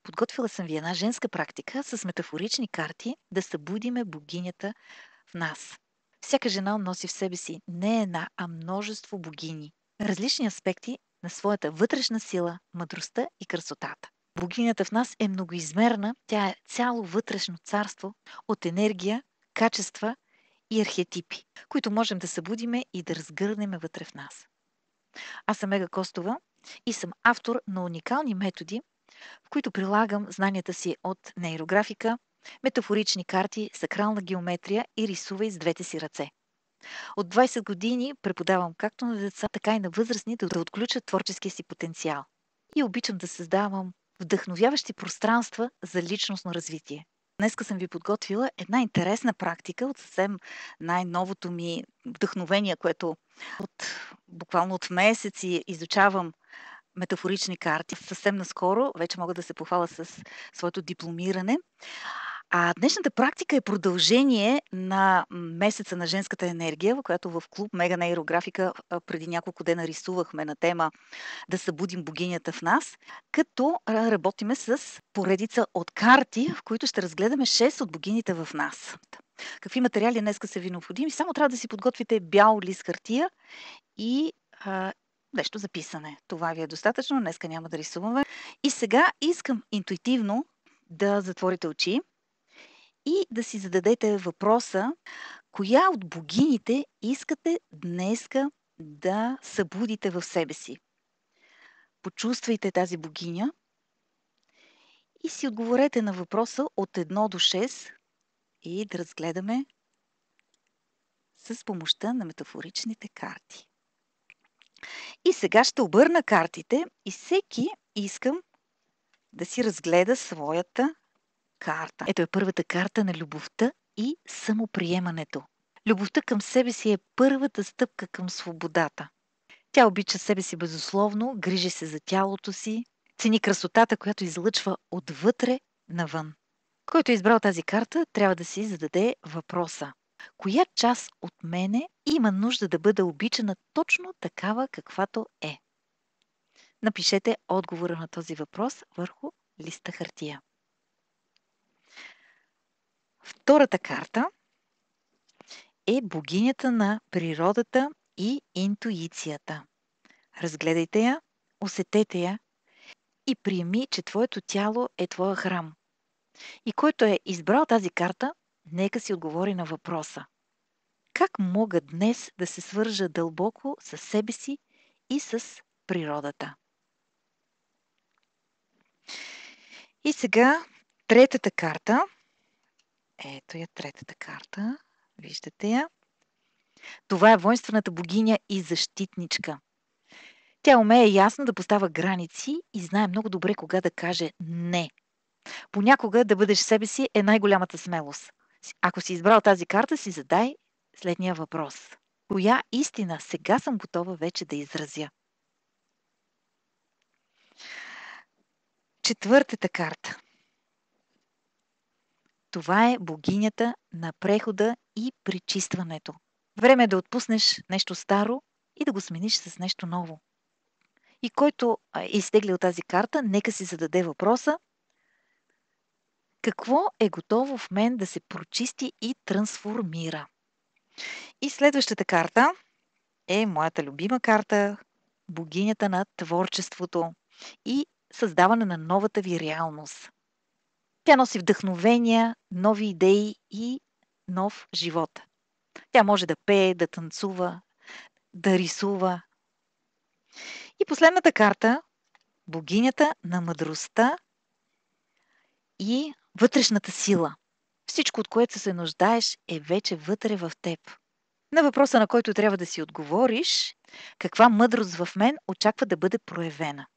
Подготвила съм ви една женска практика с метафорични карти да събудиме богинята в нас. Всяка жена носи в себе си не една, а множество богини. Различни аспекти на своята вътрешна сила, мъдростта и красотата. Богинята в нас е многоизмерна, тя е цяло вътрешно царство от енергия, качества и архетипи, които можем да събудиме и да разгърнем вътре в нас. Аз съм Мега Костова и съм автор на уникални методи, в които прилагам знанията си от нейрографика, метафорични карти, сакрална геометрия и рисувай с двете си ръце. От 20 години преподавам както на деца, така и на възрастни да отключат творческия си потенциал. И обичам да създавам вдъхновяващи пространства за личностно развитие. Днеска съм ви подготвила една интересна практика от съвсем най-новото ми вдъхновение, което буквално от месеци изучавам метафорични карти. Съвсем наскоро вече мога да се похваля с своето дипломиране. А днешната практика е продължение на месеца на женската енергия, в която в клуб Мега Нейрографика преди няколко дена рисувахме на тема да събудим богинята в нас, като работиме с поредица от карти, в които ще разгледаме 6 от богините в нас. Какви материали днеска са ви необходими? Само трябва да си подготвите бял лист хартия и нещо за писане. Това ви е достатъчно, днеска няма да рисуваме. И сега искам интуитивно да затворите очи и да си зададете въпроса, коя от богините искате днеска да събудите в себе си. Почувствайте тази богиня и си отговорете на въпроса от 1 до 6 и да разгледаме с помощта на метафоричните карти. И сега ще обърна картите и всеки искам да си разгледа своята карта. Ето е първата карта на любовта и самоприемането. Любовта към себе си е първата стъпка към свободата. Тя обича себе си безусловно, грижи се за тялото си, цени красотата, която излъчва отвътре навън. Който е избрал тази карта, трябва да си зададе въпроса. Коя част от мене има нужда да бъде обичана точно такава, каквато е? Напишете отговора на този въпрос върху листа хартия. Втората карта е богинята на природата и интуицията. Разгледайте я, усетете я и приеми, че твоето тяло е твоя храм. И който е избрал тази карта, нека си отговори на въпроса. Как мога днес да се свържа дълбоко със себе си и с природата? И сега третата карта. Ето я третата карта. Виждате я. Това е воинствената богиня и защитничка. Тя умее ясно да поставя граници и знае много добре кога да каже не. Понякога да бъдеш себе си е най-голямата смелост. Ако си избрал тази карта, си задай следния въпрос. Коя истина сега съм готова вече да изразя? Четвъртата карта. Това е богинята на прехода и пречистването. Време е да отпуснеш нещо старо и да го смениш с нещо ново. И който е изтеглил тази карта, нека си зададе въпроса: какво е готово в мен да се прочисти и трансформира? И следващата карта е моята любима карта, богинята на творчеството и създаване на новата ви реалност. Тя носи вдъхновения, нови идеи и нов живот. Тя може да пее, да танцува, да рисува. И последната карта, богинята на мъдростта и вътрешната сила. Всичко, от което се нуждаеш, е вече вътре в теб. На въпроса, на който трябва да си отговориш, каква мъдрост в мен очаква да бъде проявена.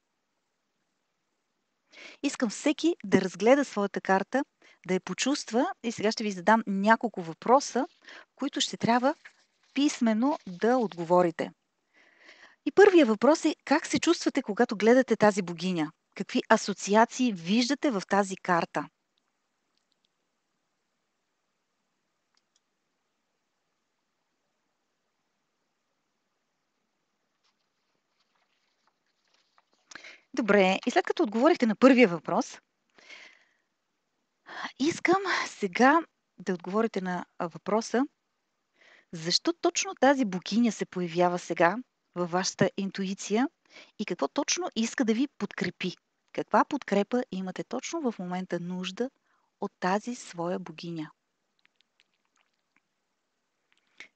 Искам всеки да разгледа своята карта, да я почувства и сега ще ви задам няколко въпроса, които ще трябва писмено да отговорите. И първият въпрос е: как се чувствате, когато гледате тази богиня? Какви асоциации виждате в тази карта? Добре, и след като отговорихте на първия въпрос, Искам сега да отговорите на въпроса, защо точно тази богиня се появява сега във вашата интуиция и какво точно иска да ви подкрепи? Каква подкрепа имате точно в момента нужда от тази своя богиня?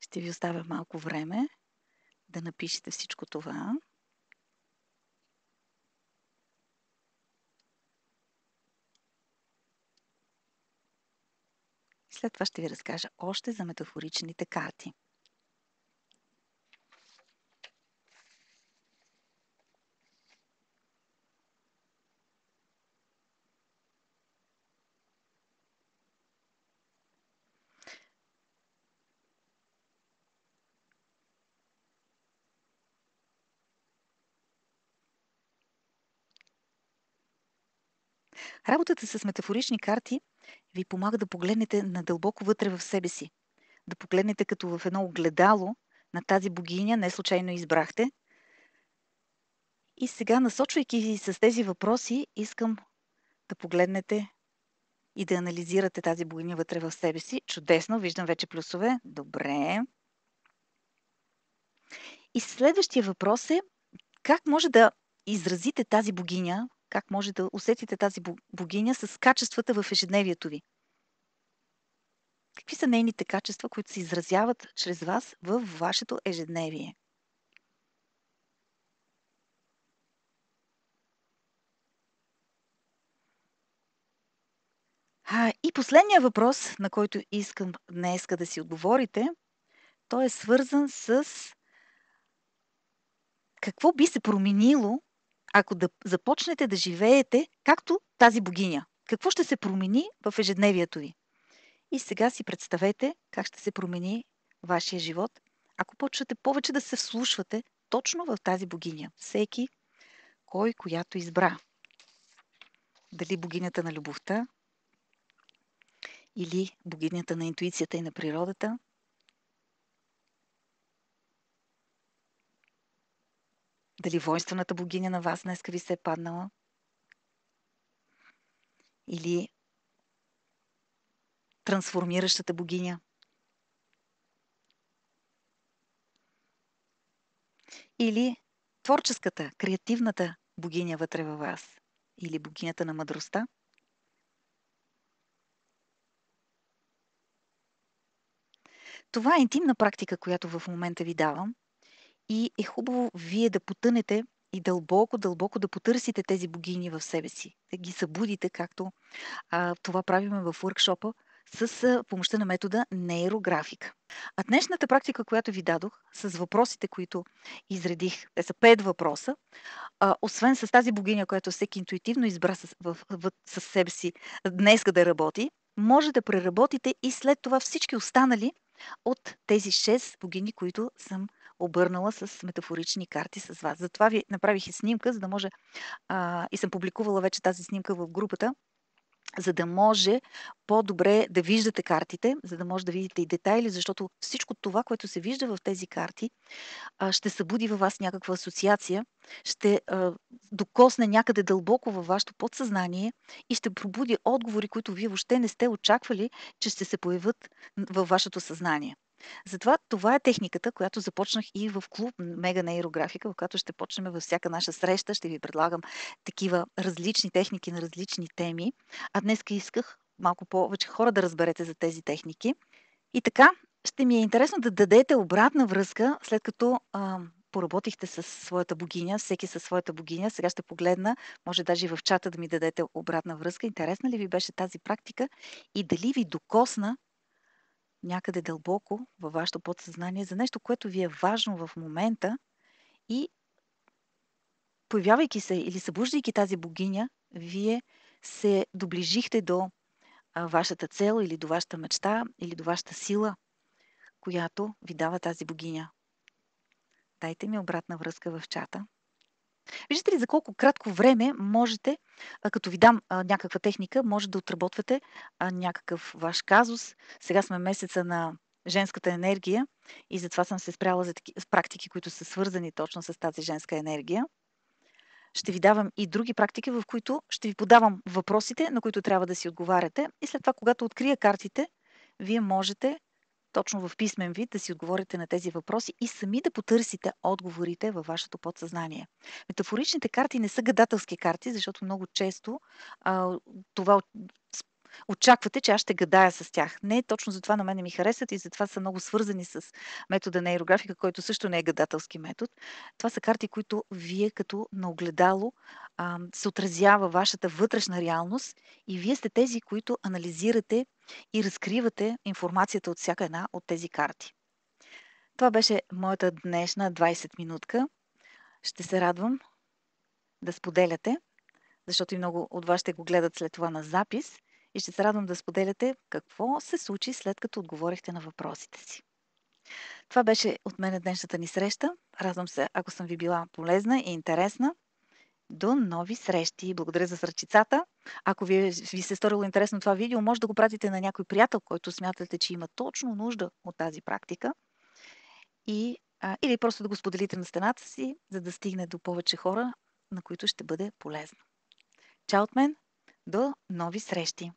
Ще ви оставя малко време да напишете всичко това. След това ще ви разкажа още за метафоричните карти. Работата с метафорични карти ви помага да погледнете надълбоко вътре в себе си. Да погледнете като в едно огледало на тази богиня, не случайно избрахте. И сега, насочвайки ви с тези въпроси, искам да погледнете и да анализирате тази богиня вътре в себе си. Чудесно, виждам вече плюсове. Добре. И следващия въпрос е, как може да изразите тази богиня, как може да усетите тази богиня с качествата в ежедневието ви? Какви са нейните качества, които се изразяват чрез вас в вашето ежедневие? И последния въпрос, на който искам днеска да си отговорите, той е свързан с какво би се променило, ако да започнете да живеете както тази богиня. Какво ще се промени в ежедневието ви? И сега си представете как ще се промени вашия живот, ако почвате повече да се вслушвате точно в тази богиня. Всеки, кой, която избра. Дали богинята на любовта, или богинята на интуицията и на природата, дали войнствената богиня на вас днеска ви се е паднала, или трансформиращата богиня, или творческата, креативната богиня вътре във вас, или богинята на мъдростта. Това е интимна практика, която в момента ви давам и е хубаво вие да потънете и дълбоко, дълбоко да потърсите тези богини в себе си, да ги събудите, както това правим в workshop с помощта на метода нейрографика. А днешната практика, която ви дадох, с въпросите, които изредих, те са 5 въпроса, освен с тази богиня, която всеки интуитивно избра със себе си днеска да работи, може да преработите и след това всички останали от тези 6 богини, които съм обърнала с метафорични карти с вас. Затова ви направих и снимка, за да може, и съм публикувала вече тази снимка в групата, за да може по-добре да виждате картите, за да може да видите и детайли, защото всичко това, което се вижда в тези карти, ще събуди във вас някаква асоциация, ще докосне някъде дълбоко във вашето подсъзнание и ще пробуди отговори, които вие въобще не сте очаквали, че ще се появят във вашето съзнание. Затова това е техниката, която започнах и в клуб Мега нейрографика, в която ще почнем във всяка наша среща. Ще ви предлагам такива различни техники на различни теми. А днеска исках малко повече хора да разберете за тези техники. И така, ще ми е интересно да дадете обратна връзка, след като поработихте с своята богиня, всеки със своята богиня. Сега ще погледна, може даже и в чата да ми дадете обратна връзка. Интересна ли ви беше тази практика и дали ви докосна някъде дълбоко във вашето подсъзнание за нещо, което ви е важно в момента и появявайки се или събуждайки тази богиня, вие се доближихте до вашата цел или до вашата мечта или до вашата сила, която ви дава тази богиня. Дайте ми обратна връзка в чата. Виждате ли за колко кратко време можете, като ви дам някаква техника, може да отработвате някакъв ваш казус. Сега сме месеца на женската енергия и затова съм се спряла за практики, които са свързани точно с тази женска енергия. Ще ви давам и други практики, в които ще ви подавам въпросите, на които трябва да си отговаряте. И след това, когато открия картите, вие можете точно в писмен вид да си отговорите на тези въпроси и сами да потърсите отговорите във вашето подсъзнание. Метафоричните карти не са гадателски карти, защото много често а, това очаквате, че аз ще гадая с тях. Не, точно затова на мен не ми харесват и затова са много свързани с метода на аерографика, който също не е гадателски метод. Това са карти, които вие като на огледало се отразява вашата вътрешна реалност и вие сте тези, които анализирате и разкривате информацията от всяка една от тези карти. Това беше моята днешна 20 минутка. Ще се радвам да споделяте, защото и много от вас ще го гледат след това на запис и ще се радвам да споделяте какво се случи след като отговорихте на въпросите си. Това беше от мен днешната ни среща. Радвам се, ако съм ви била полезна и интересна. До нови срещи! Благодаря за сърчицата. Ако ви се сторило интересно това видео, може да го пратите на някой приятел, който смятате, че има точно нужда от тази практика. Или просто да го споделите на стената си, за да стигне до повече хора, на които ще бъде полезно. Чао от мен! До нови срещи!